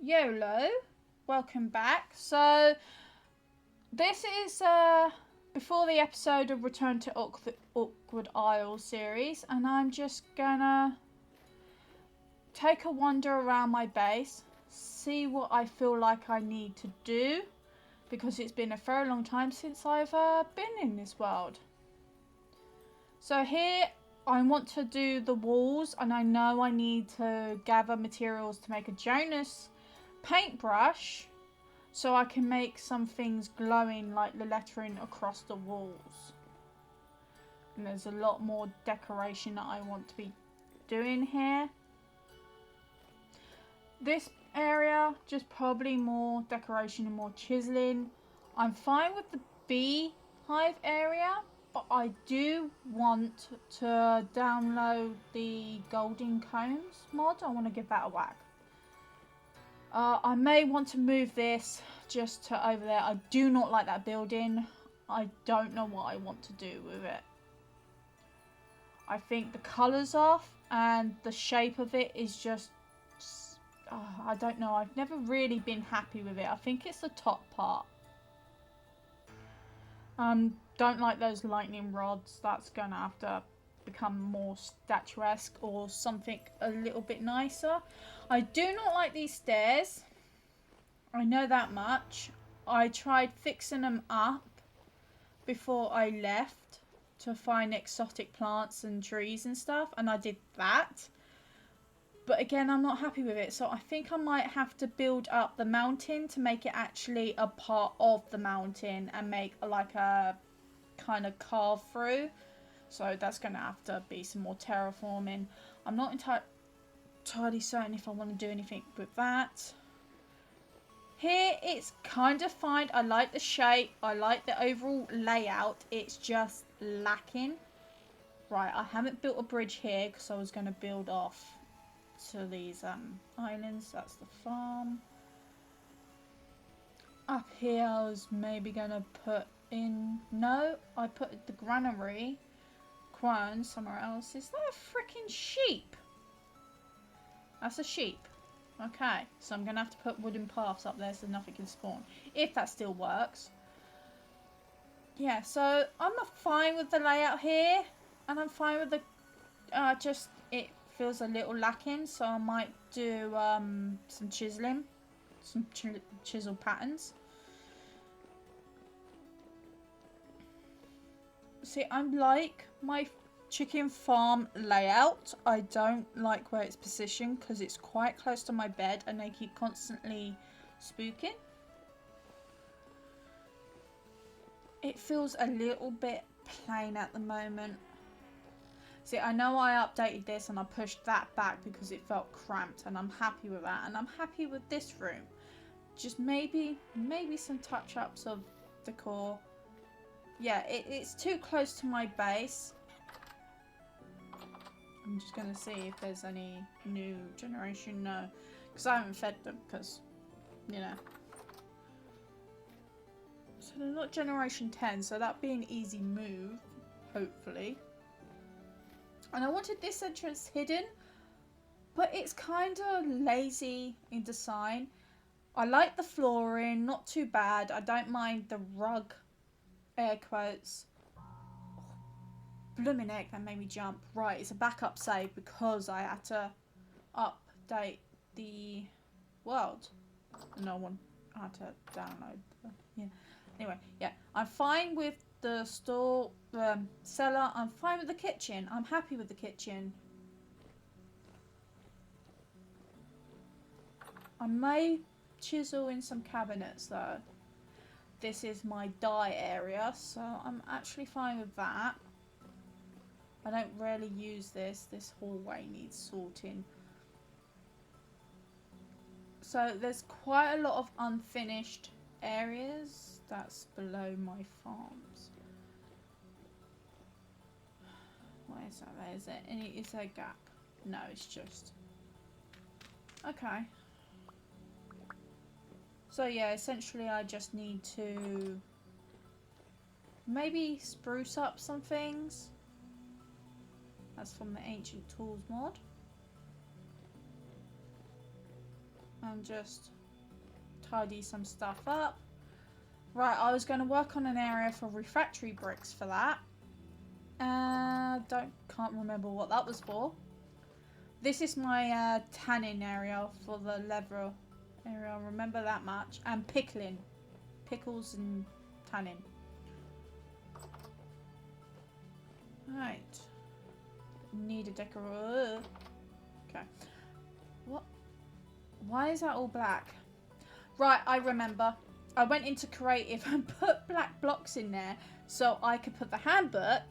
YOLO, welcome back. So, this is before the episode of Return to Awkward Isle series, and I'm just gonna take a wander around my base, see what I feel like I need to do, because it's been a very long time since I've been in this world. So here I want to do the walls, and I know I need to gather materials to make a Jonas paintbrush so I can make some things glowing like the lettering across the walls. And there's a lot more decoration that I want to be doing here. This area, just probably more decoration and more chiseling. I'm fine with the beehive area, but I do want to download the golden combs mod. I want to give that a whack. I may want to move this just to over there. I do not like that building. I don't know what I want to do with it. I think the colour's off and the shape of it is just I don't know. I've never really been happy with it. I think it's the top part. Don't like those lightning rods. That's going to have to become more statuesque or something a little bit nicer. I do not like these stairs. I know that much. I tried fixing them up before I left to find exotic plants and trees and stuff, and I did that. But again, I'm not happy with it, so I think I might have to build up the mountain to make it actually a part of the mountain and make like a kind of carve through. So that's going to have to be some more terraforming. I'm not entirely certain if I want to do anything with that. Here it's kind of fine. I like the shape. I like the overall layout. It's just lacking. Right, I haven't built a bridge here because I was going to build off to these islands. That's the farm. Up here I was maybe going to put in... No, I put the granary crown somewhere else. Is that a freaking sheep? That's a sheep. Okay, so I'm going to have to put wooden paths up there so nothing can spawn. If that still works. Yeah, so I'm fine with the layout here. And I'm fine with the... just, it feels a little lacking. So I might do some chiseling. Some chisel patterns. See, I'm like my chicken farm layout. I don't like where it's positioned because it's quite close to my bed and they keep constantly spooking. It feels a little bit plain at the moment. See, I know I updated this and I pushed that back because it felt cramped, and I'm happy with that. And I'm happy with this room. Just maybe some touch-ups of decor. Yeah, it's too close to my base. I'm just going to see if there's any new generation. No, because I haven't fed them because, you know. So they're not generation 10, so that'd be an easy move, hopefully. And I wanted this entrance hidden, but it's kind of lazy in design. I like the flooring, not too bad. I don't mind the rug. Air quotes. Oh, blooming heck, that made me jump. Right, it's a backup save because I had to update the world. No one had to download. Yeah. Anyway, yeah, I'm fine with the store, cellar. I'm fine with the kitchen. I'm happy with the kitchen. I may chisel in some cabinets though. This is my dye area, so I'm actually fine with that. I don't really use this. This hallway needs sorting. So there's quite a lot of unfinished areas. That's below my farms. What is that? Is there any? Is there a gap? No, it's just... Okay. So yeah, essentially I just need to maybe spruce up some things. That's from the Ancient Tools mod. and just tidy some stuff up. Right, I was going to work on an area for refractory bricks for that. Can't remember what that was for. This is my tanning area for the leather area. I remember that much. And pickling. Pickles and tanning. Right. Need a decorator. Okay. What? Why is that all black? Right, I remember. I went into creative and put black blocks in there so I could put the handbook,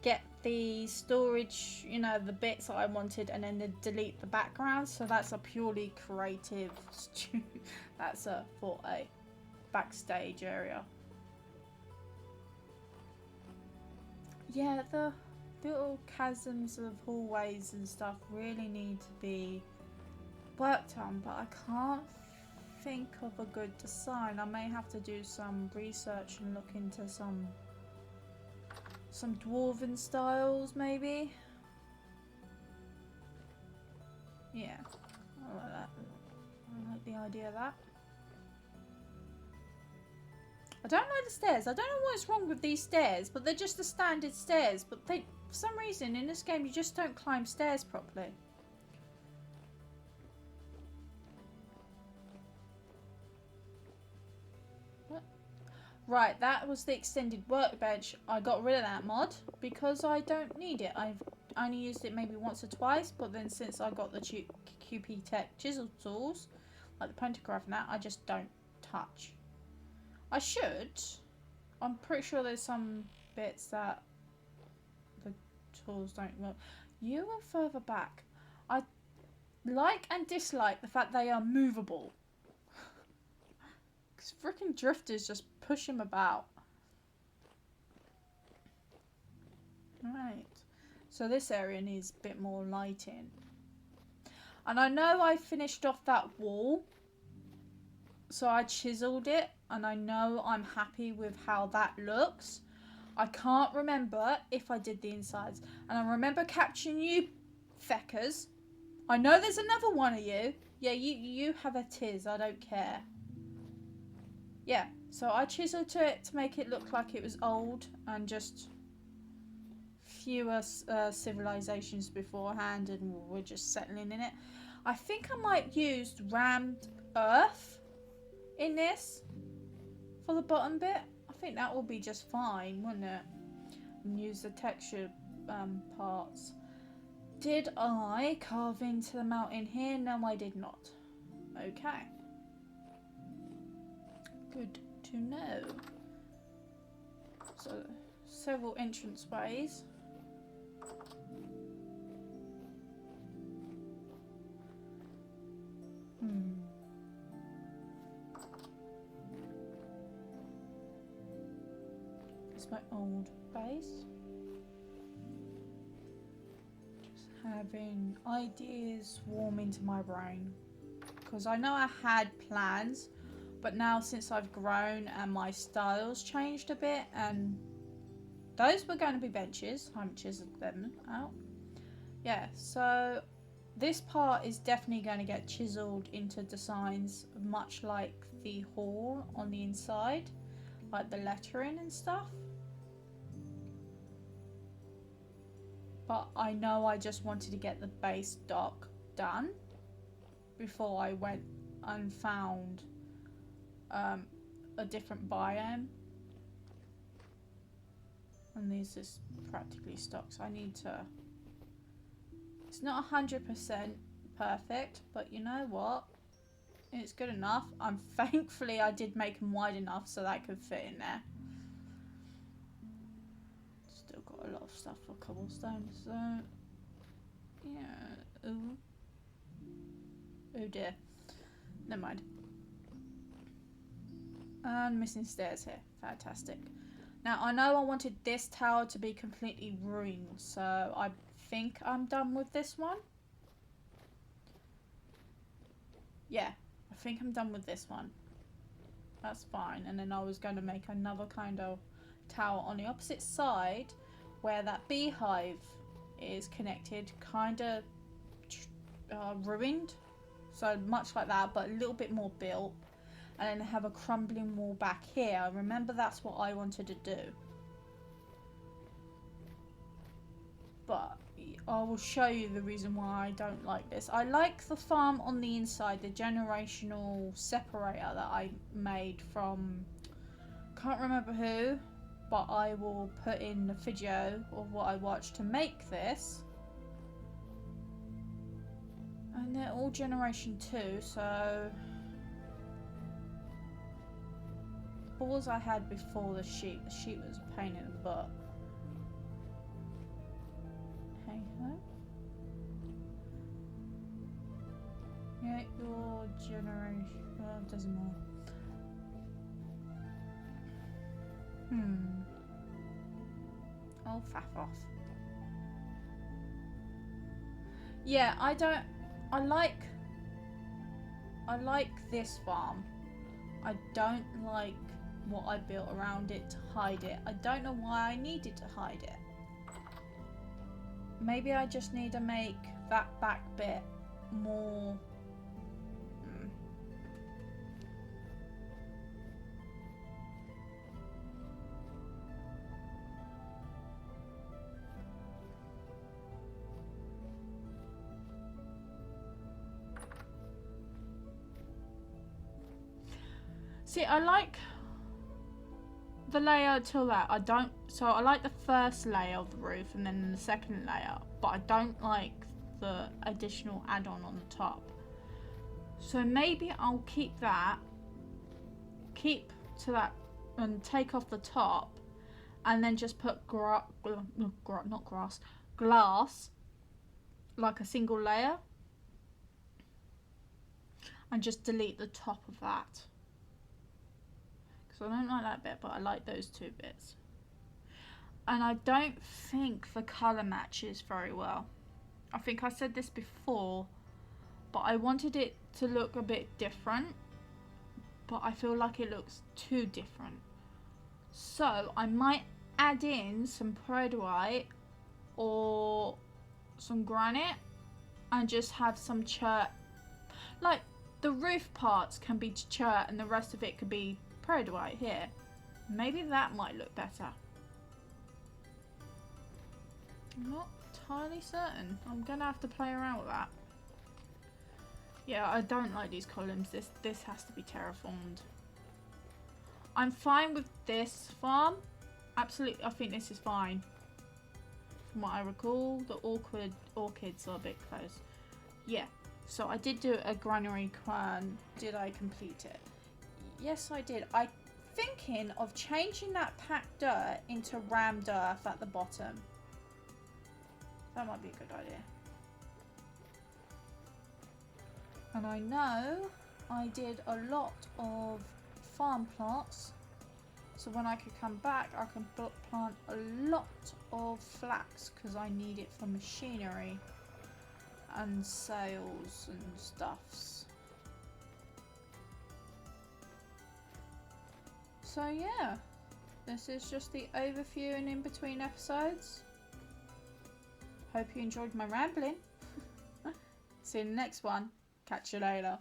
get the storage, you know, the bits that I wanted, and then delete the background. So that's a purely creative. That's for a backstage area. Yeah, the little chasms of hallways and stuff really need to be worked on, but I can't think of a good design. I may have to do some research and look into some dwarven styles, maybe. Yeah, I like that. I like the idea of that. I don't like the stairs. I don't know what's wrong with these stairs, but they're just the standard stairs. But they, for some reason, in this game, you just don't climb stairs properly. Right, that was the extended workbench. I got rid of that mod because I don't need it. I've only used it maybe once or twice, but then since I got the QP Tech chisel tools, like the pantograph and that, I just don't touch. I should. I'm pretty sure there's some bits that the tools don't work. You are further back. I like and dislike the fact they are movable. Because freaking drifters just push him about. Right. So this area needs a bit more lighting. And I know I finished off that wall. So I chiseled it. And I know I'm happy with how that looks. I can't remember if I did the insides. And I remember capturing you feckers. I know there's another one of you. Yeah, you have a tiz. I don't care. Yeah, so I chiseled it to make it look like it was old and just fewer civilizations beforehand, and we're just settling in it. I think I might use rammed earth in this for the bottom bit. I think that will be just fine, wouldn't it? And use the texture parts. Did I carve into the mountain here? No, I did not. Okay. Good to know. So, several entrance ways. It's my old base. Just having ideas swarm into my brain. Because I know I had plans. But now since I've grown and my style's changed a bit, and those were going to be benches. I haven't chiseled them out. Yeah, so this part is definitely going to get chiseled into designs much like the hall on the inside. Like the lettering and stuff. But I know I just wanted to get the base dock done before I went and found a different biome, and these is practically stock, so I need to, it's not 100% perfect, but you know what, it's good enough. Thankfully I did make them wide enough so that I could fit in there. Still got a lot of stuff for cobblestone, so yeah. Ooh. Oh dear, never mind. And missing stairs here. Fantastic. Now, I know I wanted this tower to be completely ruined, so I think I'm done with this one. Yeah, I think I'm done with this one. That's fine. And then I was going to make another kind of tower on the opposite side where that beehive is connected, kind of ruined So much like that, but a little bit more built. And then have a crumbling wall back here. Remember, that's what I wanted to do. But I will show you the reason why I don't like this. I like the farm on the inside, the generational separator that I made from, can't remember who, but I will put in the video of what I watched to make this. And they're all generation 2, so what was I had before the sheep? The sheep was a pain in the butt. Hey ho. Yeah, your generation. Well, it doesn't matter. Oh, faff off. Yeah, I like this farm. I don't like what I built around it to hide it. I don't know why I needed to hide it. Maybe I just need to make that back bit more... See, I like the layer till that. So I like the first layer of the roof and then the second layer, but I don't like the additional add-on on the top. So maybe I'll keep to that and take off the top and then just put glass, like a single layer, and just delete the top of that. I don't like that bit, but I like those two bits. And I don't think the colour matches very well. I think I said this before, but I wanted it to look a bit different, but I feel like it looks too different. So I might add in some peridotite or some granite and just have some chert. Like the roof parts can be chert and the rest of it could be peridotite here. Maybe that might look better. I'm not entirely certain. I'm gonna have to play around with that. Yeah, I don't like these columns. This has to be terraformed. I'm fine with this farm. Absolutely, I think this is fine. From what I recall, the orchids are a bit close. Yeah, so I did do a granary quern. Did I complete it? Yes, I did. I'm thinking of changing that packed dirt into rammed earth at the bottom. That might be a good idea. And I know I did a lot of farm plots, so when I could come back I can plant a lot of flax because I need it for machinery and sails and stuffs. So yeah, this is just the overview and in between episodes. Hope you enjoyed my rambling. See you in the next one. Catch you later.